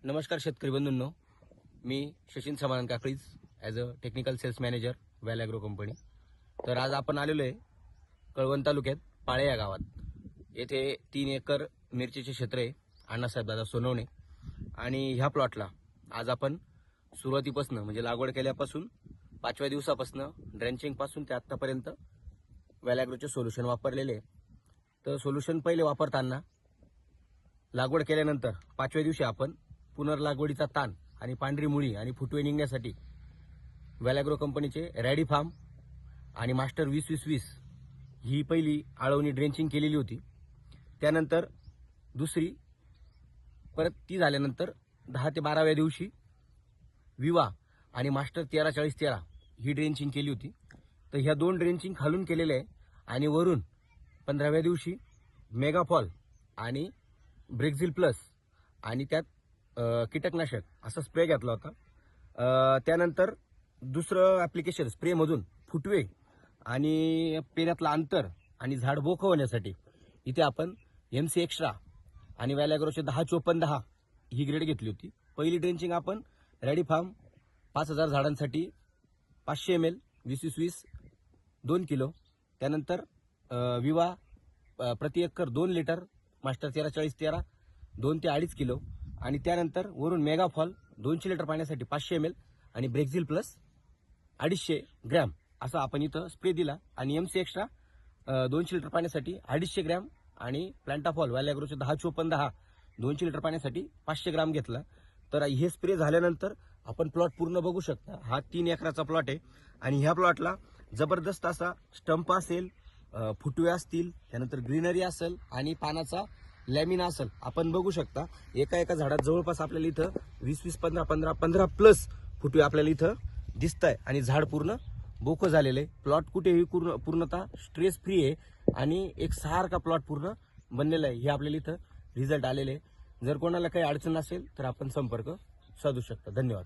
नमस्कार शेतकरी बंधूंनो, मी Shashin Samadhan Kaklij as a technical sales manager well agro company. तर आज आपण आलेलो आहे कळवण तालुक्यात पाळे या गावात. येथे 3 एकर मिरचीचे क्षेत्र आहे अण्णासाहेब दादा सोनवणे. आणि ह्या प्लॉटला आज आपण सुरुवातीपासून म्हणजे लागवड केल्यापासून 5व्या दिवसापासून ड्रेंचिंगपासून ते आत्तापर्यंत वेल ॲग्रोचे सोल्युशन वापरलेले आहे. तर सोल्युशन पहिले वापरताना लागवड केल्यानंतर 5व्या दिवशी आपण पुनर्लागवडीचा ताण आणि पांढरी मुळी आणि फुटवे निघण्यासाठी वेल ॲग्रो कंपनीचे रॅडी फार्म आणि मास्टर 20-20-20 ही पहिली आळवणी ड्रेंचिंग केलेली होती. त्यानंतर दुसरी परत ती झाल्यानंतर 10 ते 12व्या दिवशी विवा आणि मास्टर 13-40-13 ही ड्रेंचिंग केली होती. तर ह्या दोन ड्रेंचिंग खालून केलेल्या आहे आणि वरून 15व्या दिवशी मेगाफॉल आणि ब्रेक्झिल प्लस आणि त्यात कीटकनाशक असा स्प्रे घेतला होता. त्यानंतर दुसरं ॲप्लिकेशन स्प्रेमधून फुटवे आणि पेऱ्यातलं अंतर आणि झाड बोकं होण्यासाठी इथे आपण MC एक्स्ट्रा आणि वेल ॲग्रोचे 10-54-10 ही ग्रेड घेतली होती. पहिली ड्रेंचिंग आपण रॅडी फार्म 5000 झाडांसाठी 500 ml 20-20 2 किलो. त्यानंतर विवा प्रति एकर 2 लिटर मास्टर 13-40-13 2 ते 2.5 किलो. आणि त्यानंतर वरून मेगाफॉल 200 लिटर पाण्यासाठी 500 ml आणि ब्रेक्झिल प्लस 250 ग्रॅम असा आपण इथं स्प्रे दिला. आणि MC एक्स्ट्रा 200 लिटर पाण्यासाठी 250 ग्रॅम आणि प्लांटाफॉल वेल ॲग्रोचे 10-54-10 200 लिटर पाण्यासाठी 500 ग्रॅम घेतला. तर हे स्प्रे झाल्यानंतर आपण प्लॉट पूर्ण बघू शकता. हा 3 एकराचा प्लॉट आहे आणि ह्या प्लॉटला जबरदस्त असा स्टंप असेल, फुटवे असतील, त्यानंतर ग्रीनरी असेल आणि पानाचा लॅमिना असेल. आपण बघू शकता एका झाडात जवळपास आपल्याला इथं 20-20 15-15 प्लस फुटवे आपल्याला इथं दिसत आहे आणि झाड पूर्ण बोकं झालेलं आहे. प्लॉट कुठेही पूर्णतः स्ट्रेस फ्री आहे आणि एक सारखा प्लॉट पूर्ण बनलेला आहे. हे आपल्याला इथं रिझल्ट आलेले आहे. जर कोणाला काही अडचण असेल तर आपण संपर्क साधू शकता. धन्यवाद.